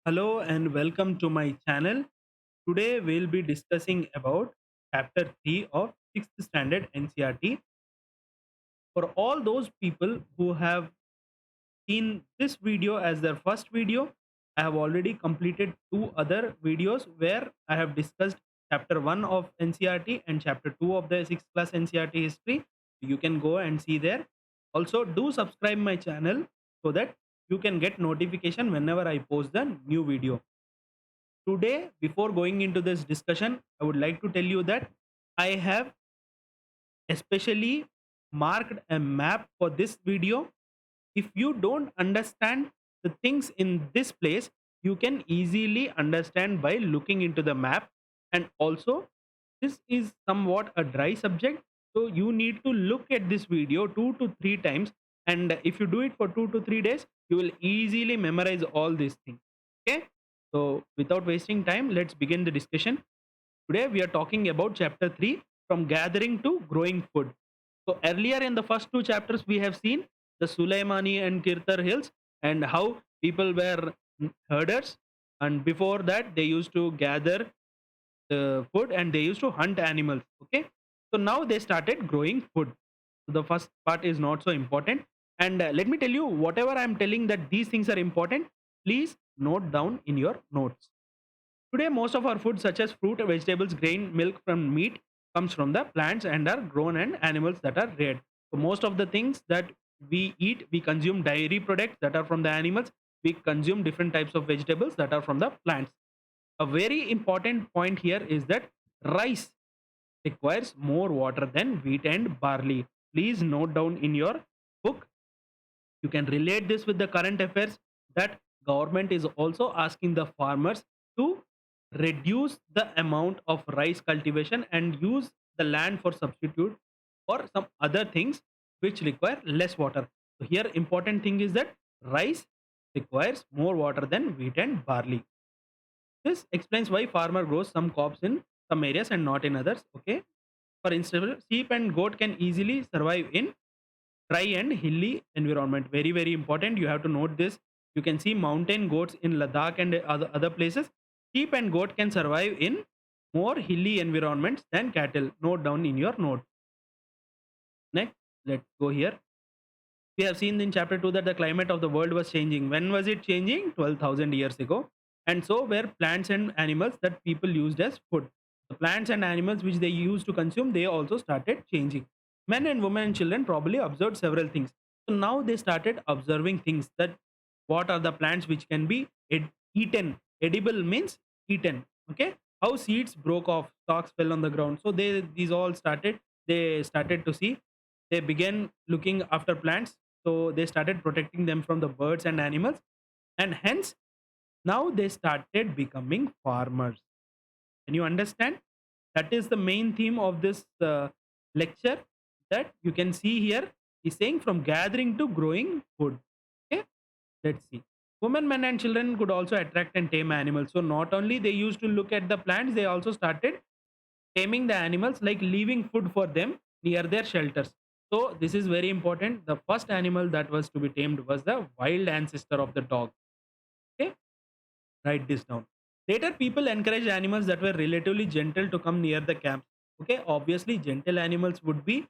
Hello and welcome to my channel. Today we'll be discussing about chapter 3 of 6th standard NCRT. For all those people who have seen this video as their first video, I have already completed two other videos where I have discussed chapter 1 of NCRT and chapter 2 of the 6th class NCRT history. You can go and see there. Also do subscribe my channel so that you can get notification whenever I post the new video. Today, before going into this discussion, I would like to tell you that I have especially marked a map for this video. If you don't understand the things in this place, you can easily understand by looking into the map. And also, this is somewhat a dry subject, so you need to look at this video 2 to 3 times. And if you do it for 2 to 3 days, you will easily memorize all these things. Okay, so without wasting time, let's begin the discussion. Today we are talking about chapter 3, from gathering to growing food. So earlier in the first two chapters we have seen the Sulaimani and Kirtar hills and how people were herders, and before that they used to gather the food and they used to hunt animals. Okay, so now they started growing food. So the first part is not so important, and let me tell you, whatever I am telling that these things are important, please note down in your notes. Today, most of our food, such as fruit, vegetables, grain, milk from meat, comes from the plants and are grown and animals that are reared. So, most of the things that we eat, we consume dairy products that are from the animals. We consume different types of vegetables that are from the plants. A very important point here is that rice requires more water than wheat and barley. Please note down in your book. You can relate this with the current affairs that government is also asking the farmers to reduce the amount of rice cultivation and use the land for substitute for some other things which require less water. So here important thing is that rice requires more water than wheat and barley. This explains why farmer grows some crops in some areas and not in others. Okay, for instance, sheep and goat can easily survive in dry and hilly environment. Very important, you have to note this. You can see mountain goats in Ladakh and other places. Sheep and goat can survive in more hilly environments than cattle. Note down in your note. Next, let's go here. We have seen in chapter 2 that the climate of the world was changing. When was it changing? 12,000 years ago. And so were plants and animals that people used as food. The plants and animals which they used to consume, they also started changing. Men and women and children probably observed several things. So now they started observing things, that what are the plants which can be eaten. Edible means eaten. Okay, how seeds broke off, stalks fell on the ground. So these all started. They started to see. They began looking after plants, so they started protecting them from the birds and animals, and hence now they started becoming farmers. Can you understand? That is the main theme of this lecture, that you can see here. He's saying from gathering to growing food. Okay, let's see. Women, men, and children could also attract and tame animals. So not only they used to look at the plants, they also started taming the animals, like leaving food for them near their shelters. So this is very important. The first animal that was to be tamed was the wild ancestor of the dog. Okay, write this down. Later, people encouraged animals that were relatively gentle to come near the camps. Okay, obviously, gentle animals would be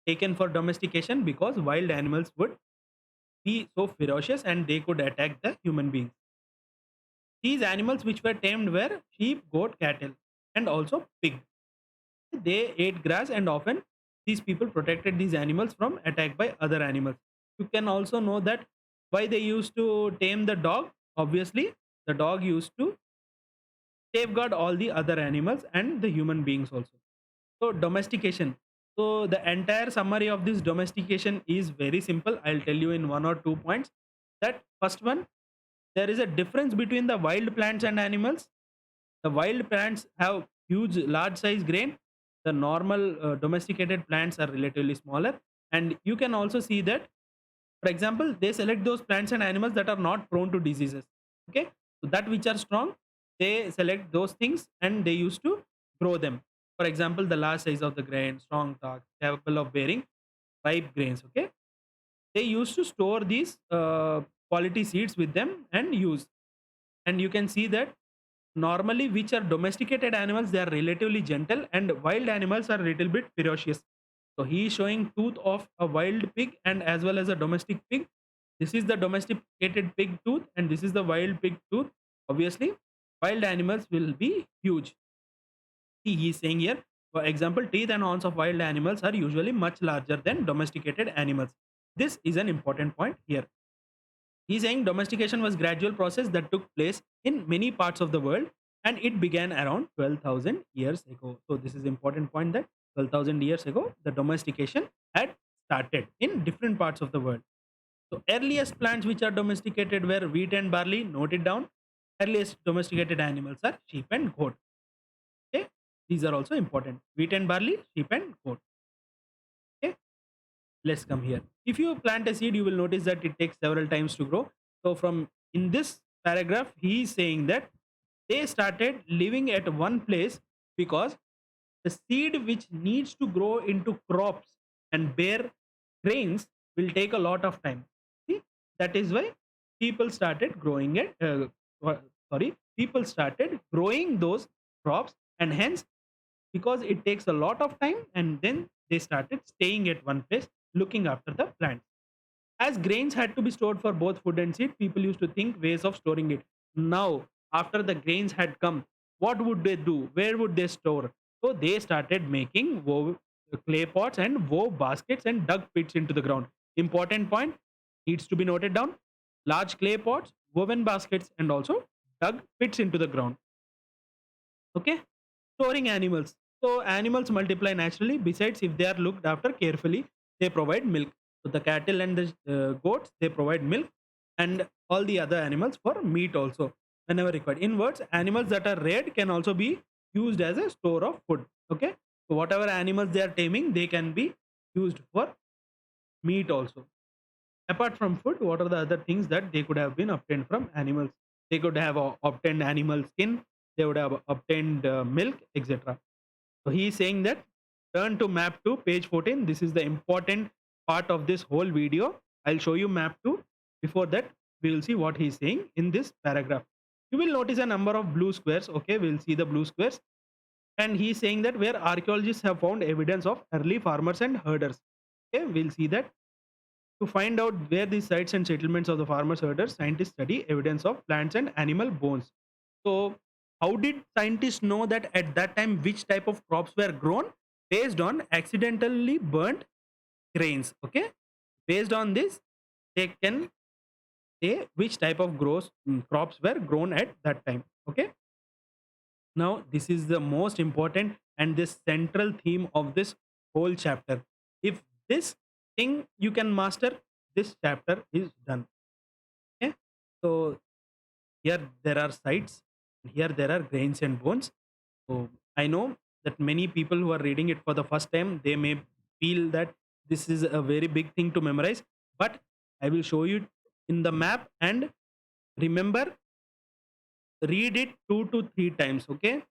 taken for domestication because wild animals would be so ferocious and they could attack the human beings. These animals which were tamed were sheep, goat, cattle, and also pig. They ate grass, and often these people protected these animals from attack by other animals. You can also know that why they used to tame the dog. Obviously, the dog used to safeguard all the other animals and the human beings also. So domestication. So the entire summary of this domestication is very simple. I'll tell you in 1 or 2 points. That first one, there is a difference between the wild plants and animals. The wild plants have huge, large size grain. The normal domesticated plants are relatively smaller. And you can also see that, for example, they select those plants and animals that are not prone to diseases. Okay, so that which are strong, they select those things and they used to grow them. For example, the large size of the grain, strong stalks, capable of bearing ripe grains. Okay, they used to store these quality seeds with them and use. And you can see that normally which are domesticated animals, they are relatively gentle, and wild animals are a little bit ferocious. So he is showing tooth of a wild pig and as well as a domestic pig. This is the domesticated pig tooth and this is the wild pig tooth. Obviously wild animals will be huge. He is saying here, for example, teeth and horns of wild animals are usually much larger than domesticated animals. This is an important point here. He's saying domestication was gradual process that took place in many parts of the world and it began around 12,000 years ago. So this is important point that 12,000 years ago the domestication had started in different parts of the world. So earliest plants which are domesticated were wheat and barley. Note it down. Earliest domesticated animals are sheep and goat. Okay, these are also important. Wheat and barley, sheep and goat. Okay, let's come here. If you plant a seed, you will notice that it takes several times to grow. So from in this paragraph, he is saying that they started living at one place because the seed which needs to grow into crops and bear grains will take a lot of time. See, that is why people started growing it. People started growing those crops, and hence because it takes a lot of time, and then they started staying at one place looking after the plants. As grains had to be stored for both food and seed, people used to think ways of storing it. Now, after the grains had come, what would they do? Where would they store? So they started making clay pots and wove baskets and dug pits into the ground. Important point needs to be noted down. Large clay pots, woven baskets, and also dug pits into the ground. Okay, storing animals. So animals multiply naturally. Besides, if they are looked after carefully, they provide milk. So the cattle and the goats, they provide milk, and all the other animals for meat also whenever required. In words, animals that are reared can also be used as a store of food. Okay, so whatever animals they are taming, they can be used for meat also. Apart from food, what are the other things that they could have been obtained from animals? They could have obtained animal skin, they would have obtained milk, etc. So he is saying that turn to map 2, page 14. This is the important part of this whole video. I'll show you map 2. Before that, we will see what he is saying in this paragraph. You will notice a number of blue squares. Okay, we'll see the blue squares. And he is saying that where archaeologists have found evidence of early farmers and herders. Okay, we'll see that. To find out where these sites and settlements of the farmers herders, scientists study evidence of plants and animal bones. So, how did scientists know that at that time which type of crops were grown? Based on accidentally burnt grains. Okay, based on this, they can say which type of crops were grown at that time. Okay, now this is the most important and this central theme of this whole chapter. If this thing you can master, this chapter is done. Okay, so here there are sites, here there are grains and bones. So I know that many people who are reading it for the first time, they may feel that this is a very big thing to memorize, but I will show you in the map, and remember, read it 2 to 3 times. Okay,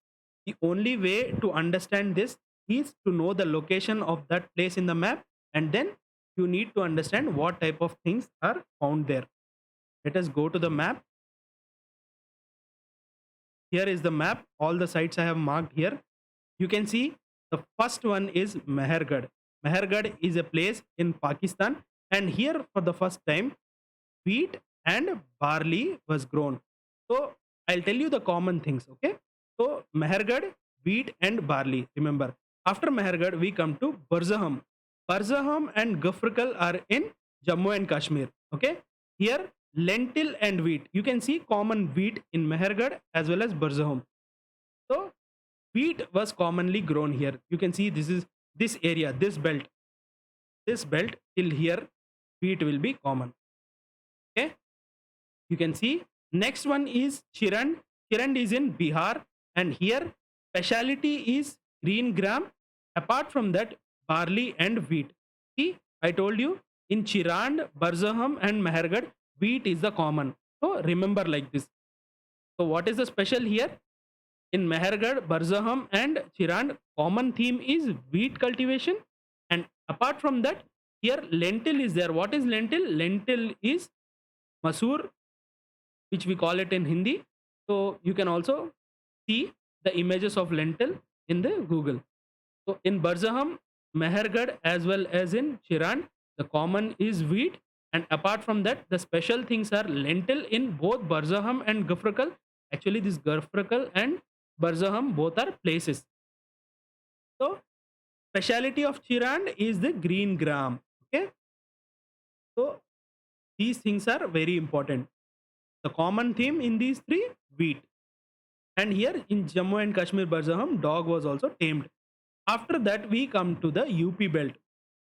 the only way to understand this is to know the location of that place in the map, and then you need to understand what type of things are found there. Let us go to the map. Here is the map, all the sites I have marked here. You can see the first one is Mehergarh. Mehergarh is a place in Pakistan, and here for the first time wheat and barley was grown. So I'll tell you the common things. Okay, so Mehergarh, wheat and barley. Remember, after Mehergarh we come to Barzaham. Barzaham and Gafrkal are in Jammu and Kashmir. Okay, here lentil and wheat. You can see common wheat in Mehergarh as well as Barzaham. So wheat was commonly grown here. You can see this is this area, this belt till here wheat will be common. Okay, you can see next one is Chirand. Chirand is in Bihar, and here speciality is green gram. Apart from that, barley and wheat. See, I told you in Chirand, Barzaham and Mehergarh wheat is the common. So remember like this. So what is the special here? In Mehergarh, Barzaham and Chirand, common theme is wheat cultivation, and apart from that, here lentil is there. What is lentil? Lentil is masoor, which we call it in Hindi. So you can also see the images of lentil in the Google. So in Barzaham, Mehergarh, as well as in Chiran, the common is wheat. And apart from that, the special things are lentil in both Barzaham and Gafrakal. Actually, this Gafrakal and Barzaham both are places. So speciality of Chiran is the green gram. Okay, so these things are very important. The common theme in these three, wheat. And here in Jammu and Kashmir, Barzaham, dog was also tamed. After that, we come to the UP belt.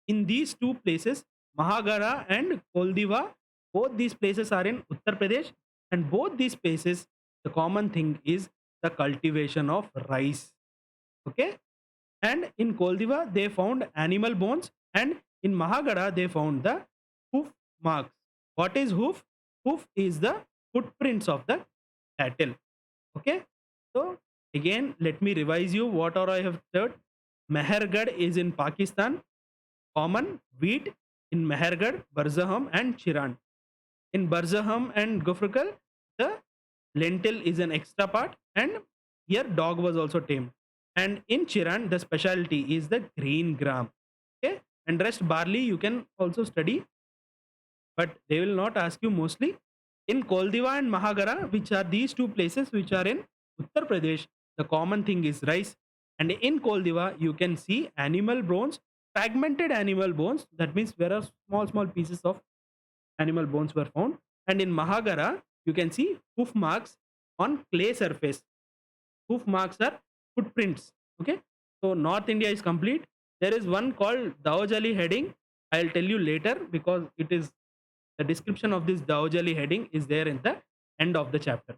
In these two places, Mahagara and Koldiva, both these places are in Uttar Pradesh, and both these places, the common thing is the cultivation of rice. Okay, and in Koldiva, they found animal bones, and in Mahagara, they found the hoof marks. What is hoof? Hoof is the footprints of the cattle. Okay, so again, let me revise you what all I have said. Mehergarh is in Pakistan, common wheat in Mehergarh, Barzaham, and Chiran. In Barzaham and Gufrakal, the lentil is an extra part, and here dog was also tamed. And in Chiran, the specialty is the green gram. Okay, and rest barley you can also study, but they will not ask you mostly. In Koldiva and Mahagara, which are these two places which are in Uttar Pradesh, the common thing is rice. And in Koldiva, you can see animal bones, fragmented animal bones. That means there are small, small pieces of animal bones were found. And in Mahagara, you can see hoof marks on clay surface. Hoof marks are footprints. Okay. So North India is complete. There is one called Daojali heading. I'll tell you later because it is the description of this Daojali heading is there in the end of the chapter.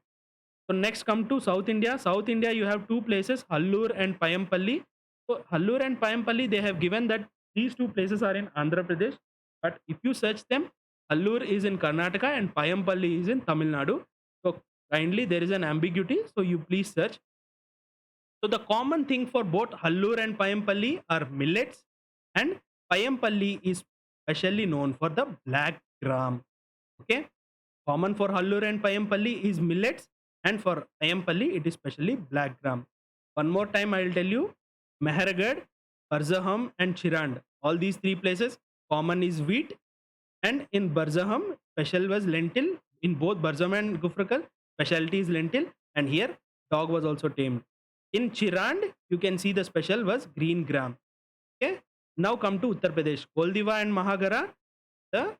So next come to South India. South India, you have two places, Hallur and Payampalli. So Hallur and Payampalli, they have given that these two places are in Andhra Pradesh. But if you search them, Hallur is in Karnataka and Payampalli is in Tamil Nadu. So kindly there is an ambiguity. So you please search. So the common thing for both Hallur and Payampalli are millets, and Payampalli is specially known for the black gram. Okay, common for Hallur and Payampalli is millets, and for Payampalli it is specially black gram. One more time I will tell you: Mehergarh, Barzaham, and Chirand. All these three places common is wheat, and in Barzaham special was lentil. In both Barzaham and Gufrakal, specialty is lentil, and here dog was also tamed. In Chirand, you can see the special was green gram. Okay. Now come to Uttar Pradesh. Koldiva and Mahagara, the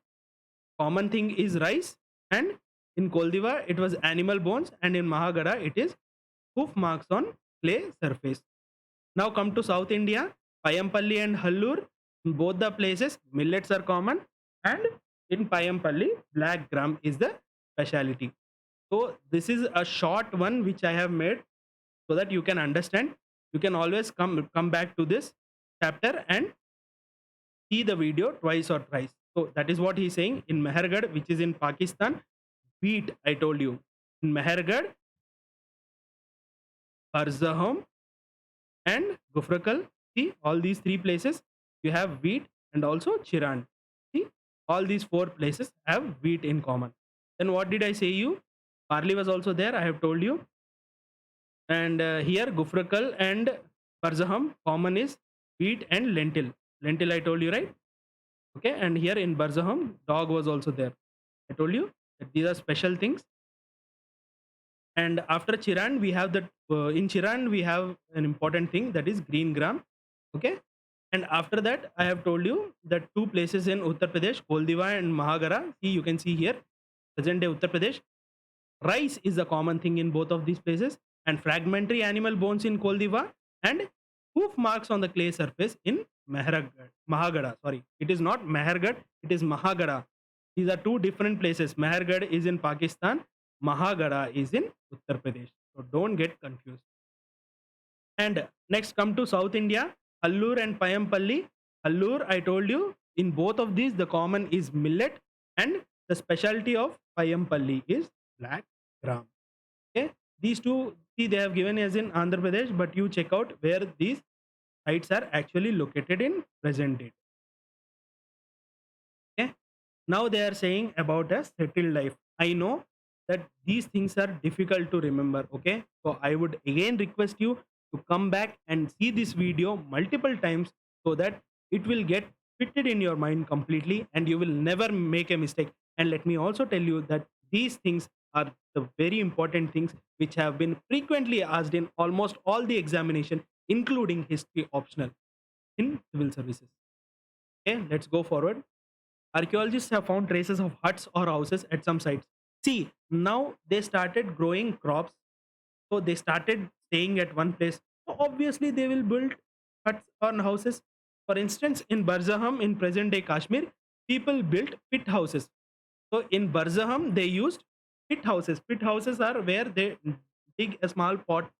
common thing is rice, and in Koldiva it was animal bones, and in Mahagara it is hoof marks on clay surface. Now come to South India. Payampalli and Hallur, in both the places millets are common, and in Payampalli black gram is the speciality. So this is a short one which I have made so that you can understand. You can always come back to this chapter and see the video twice or thrice. So that is what he's saying. In Mehergarh, which is in Pakistan, wheat, I told you. In Mehergarh, Barzaham, and Gufrakal, see all these three places, you have wheat and also Chiran. See, all these four places have wheat in common. Then what did I say you? Barley was also there, I have told you. And here Gufrakal and Barzaham, common is wheat and lentil. Lentil, I told you, right? Okay, and here in Barzaham, dog was also there. I told you that these are special things. And after Chiran, we have that in Chiran we have an important thing, that is green gram. Okay, and after that I have told you that two places in Uttar Pradesh, Koldiva and Mahagara. See, you can see here, present day Uttar Pradesh. Rice is a common thing in both of these places, and fragmentary animal bones in Koldiva, and hoof marks on the clay surface in Mahagada. Sorry, it is not Mehergarh, it is Mahagada. These are two different places. Mehergarh is in Pakistan, Mahagada is in Uttar Pradesh. So don't get confused. And next come to South India, Hallur and Payampalli. Hallur, I told you, in both of these the common is millet, and the specialty of Payampalli is black gram. Okay, these two, see, they have given as in Andhra Pradesh, but you check out where these sites are actually located in present date. Okay, now they are saying about a settled life. I know that these things are difficult to remember. Okay, so I would again request you to come back and see this video multiple times so that it will get fitted in your mind completely and you will never make a mistake. And let me also tell you that these things are the very important things which have been frequently asked in almost all the examination, including history optional in civil services. Okay, let's go forward. Archaeologists have found traces of huts or houses at some sites. See, now they started growing crops, so they started staying at one place. So obviously, they will build huts or houses. For instance, in Barzaham, in present day Kashmir, people built pit houses. So in Barzaham, they used pit houses. Pit houses are where they dig a small pot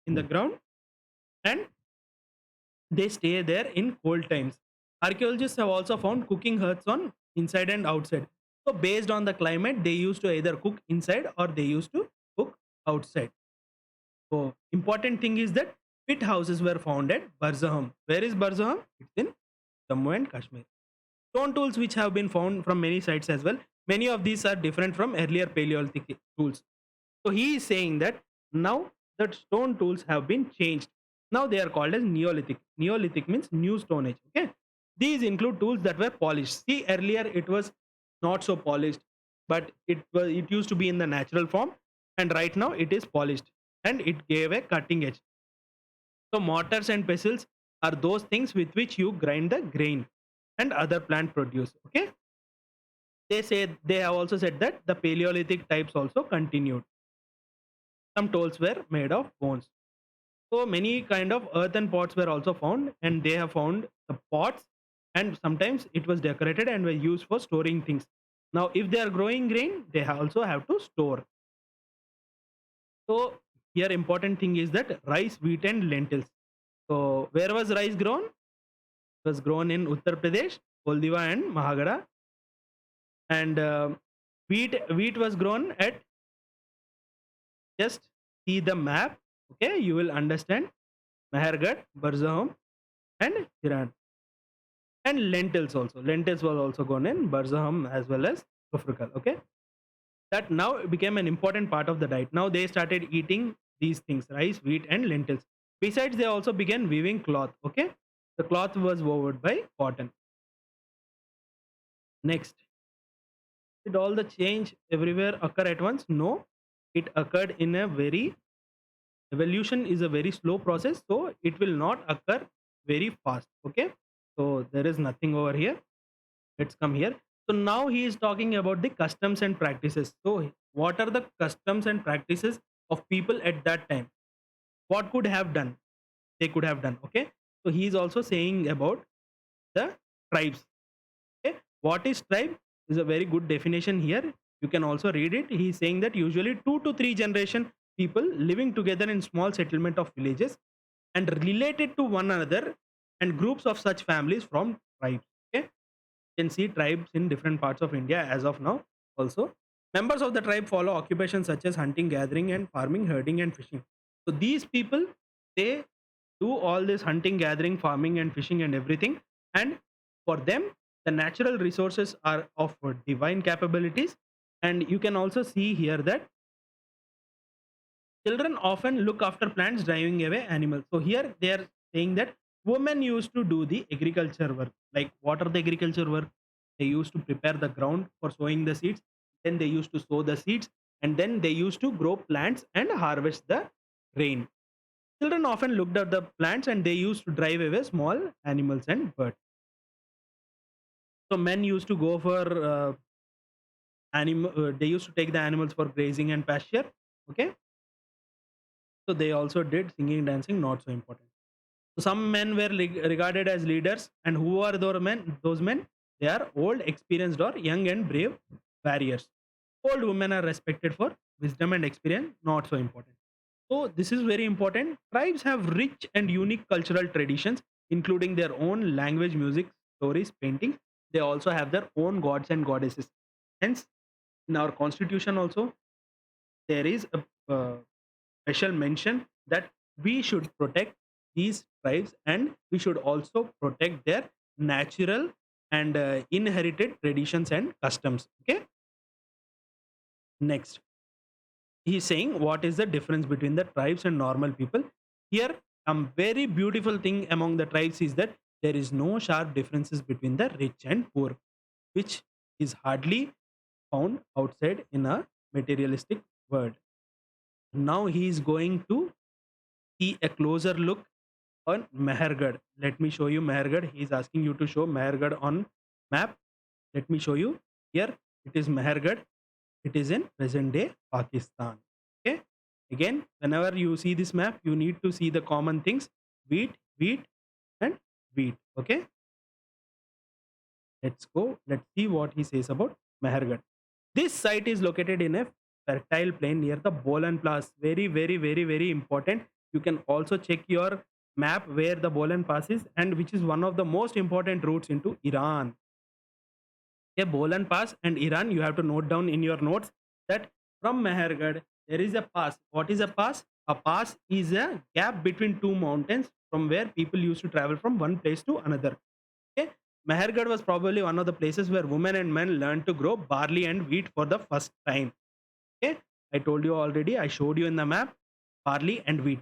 in the ground and they stay there in cold times. Archaeologists have also found cooking huts on inside and outside. So based on the climate, they used to either cook inside or they used to cook outside. So important thing is that pit houses were found at Barzaham. Where is Barzaham? It's in Jammu and Kashmir. Stone tools which have been found from many sites as well. Many of these are different from earlier Paleolithic tools. So he is saying that now that stone tools have been changed. Now they are called as Neolithic. Neolithic means new stone age. Okay. These include tools that were polished. See, earlier it was not so polished, but it used to be in the natural form, and right now it is polished and it gave a cutting edge. So mortars and pestles are those things with which you grind the grain and other plant produce. Okay. They have also said that the Paleolithic types also continued. Some tools were made of bones. So many kind of earthen pots were also found, and they have found the pots, and sometimes it was decorated and were used for storing things. Now, if they are growing grain, they also have to store. So here important thing is that rice, wheat, and lentils. So where was rice grown? It was grown in Uttar Pradesh, Koldiva, and Mahagada, and wheat was grown at, just see the map. Okay, you will understand Mahargarh, Barzahom, and Hiran. And lentils also. Lentils was also grown in Barzaham as well as Kufrkal. Okay, that now became an important part of the diet. Now they started eating these things: rice, wheat, and lentils. Besides, they also began weaving cloth. Okay, the cloth was woven by cotton. Next, did all the change everywhere occur at once? No, it occurred in a very, evolution is a very slow process, so it will not occur very fast. Okay, so there is nothing over here. Let's come here. So now he is talking about the customs and practices. So what are the customs and practices of people at that time? What could have done? They could have done. Okay, so he is also saying about the tribes. Okay, what is tribe is a very good definition here. You can also read it. He is saying that usually 2 to 3 generation people living together in small settlement of villages and related to one another, and groups of such families from tribes. Okay, can see tribes in different parts of India as of now. Also, members of the tribe follow occupations such as hunting, gathering, and farming, herding, and fishing. So these people, they do all this hunting, gathering, farming, and fishing, and everything. And for them, the natural resources are of divine capabilities. And you can also see here that children often look after plants, driving away animals. So here they are saying that women used to do the agriculture work. Like, what are the agriculture work? They used to prepare the ground for sowing the seeds. Then they used to sow the seeds, and then they used to grow plants and harvest the rain. Children often looked at the plants and they used to drive away small animals and birds. So men used to go for animal. They used to take the animals for grazing and pasture. Okay, so they also did singing, dancing. Not so important. So some men were regarded as leaders, and who are those men? Those men, they are old, experienced, or young and brave warriors. Old women are respected for wisdom and experience. Not so important. So this is very important. Tribes have rich and unique cultural traditions, including their own language, music, stories, paintings. They also have their own gods and goddesses. Hence, in our constitution also, there is a special mention that we should protect these tribes and we should also protect their natural and inherited traditions and customs. Okay, Next, he's saying what is the difference between the tribes and normal people. Here, a very beautiful thing among the tribes is that there is no sharp differences between the rich and poor, which is hardly found outside in a materialistic world. Now he is going to see a closer look on Mehergarh. Let me show you Mehergarh. He is asking you to show Mehergarh on map. Let me show you. Here it is Mehergarh. It is in present day Pakistan. Okay. Again, whenever you see this map, you need to see the common things: wheat, wheat, and wheat. Okay. Let's go. Let's see what he says about Mehergarh. This site is located in a fertile plain near the Bolan Pass. Very, very, very, very important. You can also check your map where the Bolan Pass is, and which is one of the most important routes into Iran. Okay, Bolan Pass and Iran, you have to note down in your notes that from Mehergarh there is a pass. What is a pass? A pass is a gap between two mountains from where people used to travel from one place to another. Okay. Mehergarh was probably one of the places where women and men learned to grow barley and wheat for the first time. Okay. I told you already, I showed you in the map barley and wheat.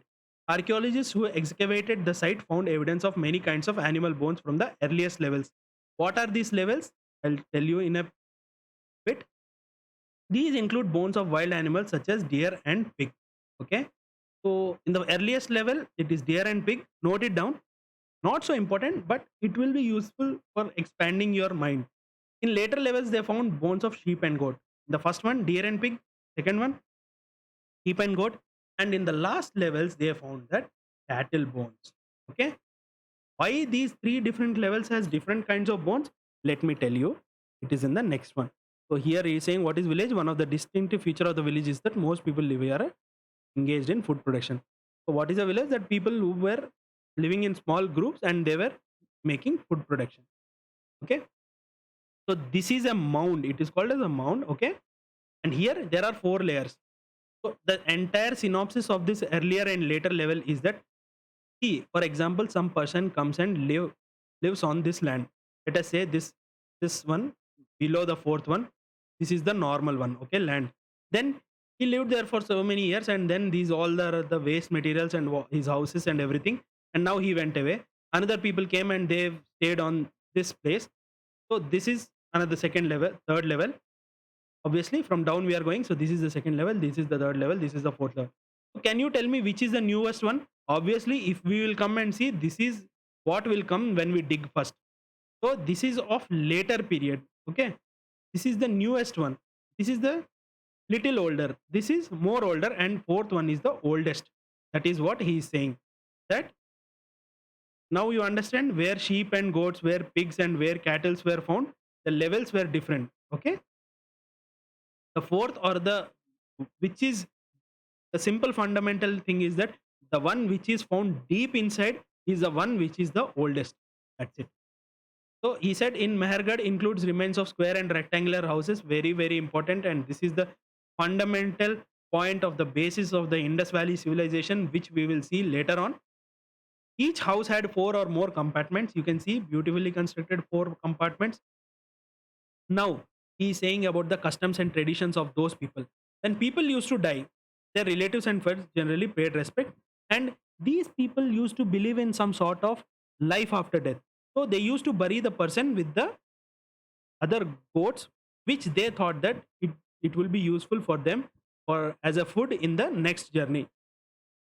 Archaeologists who excavated the site found evidence of many kinds of animal bones from the earliest levels. What are these levels? I'll tell you in a bit. These include bones of wild animals such as deer and pig. Okay. So in the earliest level, it is deer and pig. Note it down. Not so important, but it will be useful for expanding your mind. In later levels, they found bones of sheep and goat. The first one, deer and pig. Second one, sheep and goat. And in the last levels, they found that cattle bones. Okay. Why these three different levels has different kinds of bones? Let me tell you. It is in the next one. So here he is saying what is village. One of the distinctive feature of the village is that most people live here are engaged in food production. So what is a village? That people who were living in small groups and they were making food production. Okay. So this is a mound. It is called as a mound. Okay. And here there are four layers. So the entire synopsis of this earlier and later level is that, see, for example, some person comes and lives on this land. Let us say this one below the fourth one. This is the normal one. Okay, land. Then he lived there for so many years, and then these all the waste materials and his houses and everything. And now he went away. Another people came and they stayed on this place. So this is another second level, third level. Obviously, from down we are going. So this is the second level. This is the third level. This is the fourth level. So can you tell me which is the newest one? Obviously, if we will come and see, this is what will come when we dig first. So this is of later period. Okay, this is the newest one. This is the little older. This is more older, and fourth one is the oldest. That is what he is saying. That now you understand where sheep and goats, where pigs and where cattle were found. The levels were different. Okay, the fourth or the which is the simple fundamental thing is that the one which is found deep inside is the one which is the oldest. That's it. So he said in Mehergarh includes remains of square and rectangular houses. Very, very important. And this is the fundamental point of the basis of the Indus Valley civilization, which we will see later on. Each house had four or more compartments. You can see beautifully constructed four compartments. Now he is saying about the customs and traditions of those people. When people used to die, their relatives and friends generally paid respect, and these people used to believe in some sort of life after death. So they used to bury the person with the other goats, which they thought that it will be useful for them for as a food in the next journey.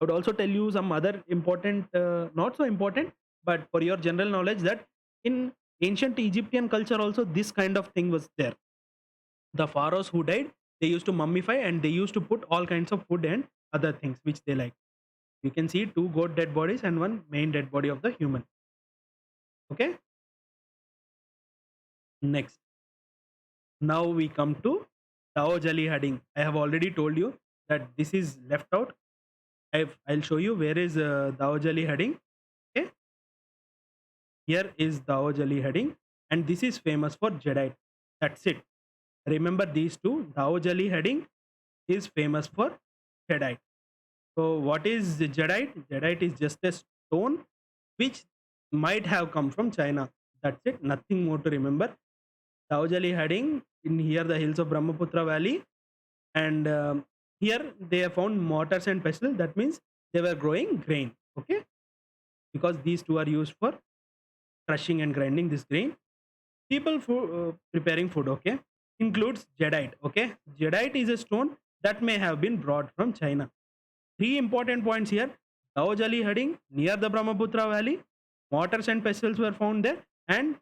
I would also tell you some other important, not so important, but for your general knowledge, that in ancient Egyptian culture also this kind of thing was there. The pharaohs who died, they used to mummify and they used to put all kinds of food and other things which they like. You can see two goat dead bodies and one main dead body of the human. Okay. Next, now we come to Tao Jali heading. I have already told you that this is left out. I'll show you where is Tao Jali heading. Okay, here is Tao Jali heading, and this is famous for Jadeite. That's it. Remember these two. Tao Jali heading is famous for Jadeite. So what is Jadeite? Jadeite is just a stone which might have come from China. That's it. Nothing more to remember. Taujali heading in here the hills of Brahmaputra Valley. And here they have found mortars and pestle. That means they were growing grain. Okay, because these two are used for crushing and grinding this grain. People for preparing food. Okay, includes jadeite. Okay, jadeite is a stone that may have been brought from China. Three important points here: Daojali heading near the Brahmaputra Valley, mortars and pestles were found there, and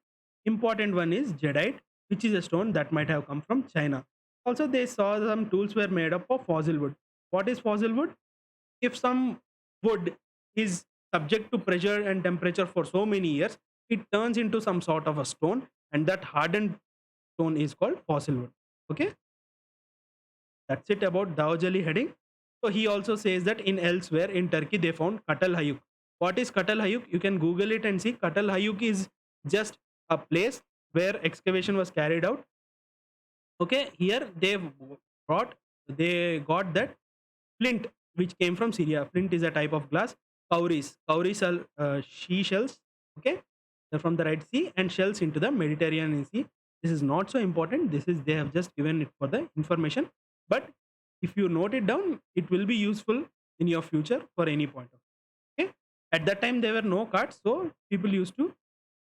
important one is jadeite, which is a stone that might have come from China. Also, they saw some tools were made up of fossil wood. What is fossil wood? If some wood is subject to pressure and temperature for so many years, it turns into some sort of a stone, and that hardened stone is called fossil wood. Okay, that's it about Daojali heading. So he also says that in elsewhere in Turkey they found Katal Hayuk. What is Katal Hayuk? You can Google it and see. Katal Hayuk is just a place where excavation was carried out. Okay, here brought they got that flint which came from Syria. Flint is a type of glass. Cowries, cowries are she shells. Okay, they're from the Red Sea and shells into the Mediterranean Sea. This is not so important. This is they have just given it for the information. But if you note it down, it will be useful in your future for any point of. Okay, at that time there were no carts, so people used to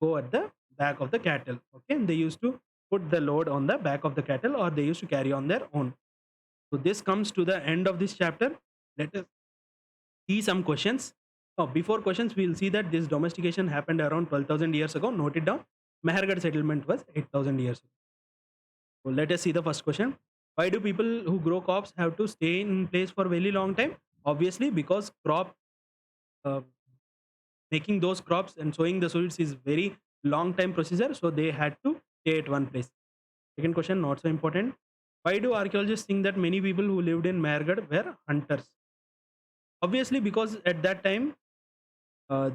go at the back of the cattle. Okay, and they used to put the load on the back of the cattle, or they used to carry on their own. So this comes to the end of this chapter. Let us see some questions. Oh, before questions, we'll see that this domestication happened around 12,000 years ago. Note it down. Mehergarh settlement was 8,000 years ago. So let us see the first question. Why do people who grow crops have to stay in place for a very long time? Obviously, because crop uh, making those crops and sowing the seeds is very long time procedure. So they had to stay at one place. Second question, not so important. Why do archaeologists think that many people who lived in Mehergarh were hunters? Obviously, because at that time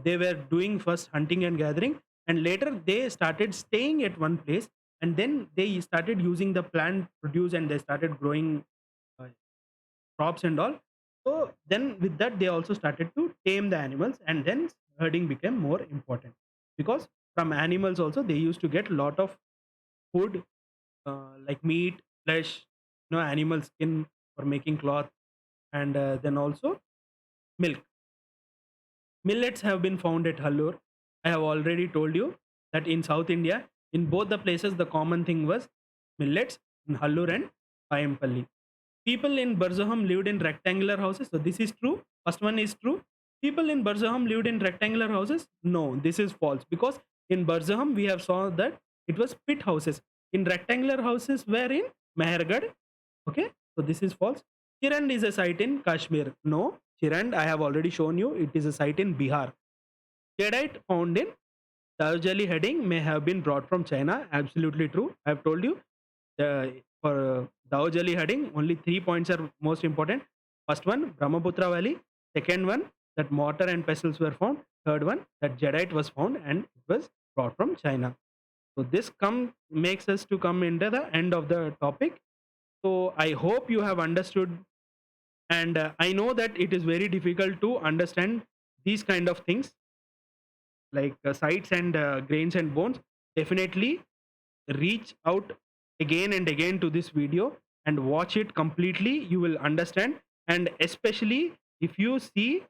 they were doing first hunting and gathering, and later they started staying at one place, and then they started using the plant produce and they started growing uh, crops and all. So then with that they also started to tame the animals, and then herding became more important because from animals also they used to get a lot of food, like meat, flesh, animal skin for making cloth, and then also milk. Millets have been found at Hallur. I have already told you that in South India, in both the places, the common thing was millets in Hallur and Payampalli. People in Barzaham lived in rectangular houses. So this is true. First one is true. People in Barzaham lived in rectangular houses. No, this is false because in Barzaham we have saw that it was pit houses. In rectangular houses were in Mehergarh. Okay, so this is false. Chirand is a site in Kashmir. No, Chirand I have already shown you. It is a site in Bihar. Jadeite found in Darjeeling heading may have been brought from China. Absolutely true. I have told you. For Darjeeling heading, only 3 points are most important. First one, Brahmaputra Valley. Second one, that mortar and pestles were found. Third one, that jadeite was found and it was brought from China. So this makes us to come into the end of the topic. So I hope you have understood, and I know that it is very difficult to understand these kind of things like sites and grains and bones. Definitely reach out again and again to this video and watch it completely. You will understand, and especially if you see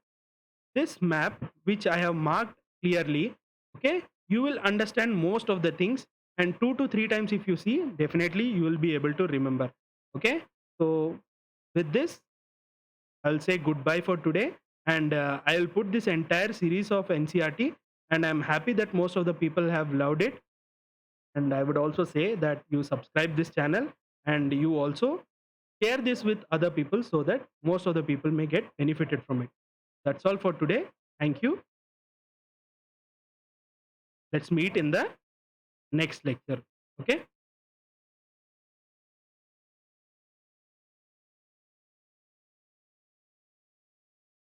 this map which I have marked clearly, okay, you will understand most of the things, and 2 to 3 times if you see, definitely you will be able to remember. Okay, so with this I'll say goodbye for today, and I'll put this entire series of NCRT, and I'm happy that most of the people have loved it. And I would also say that you subscribe this channel and you also share this with other people so that most of the people may get benefited from it. That's all for today. Thank you. Let's meet in the next lecture. Okay.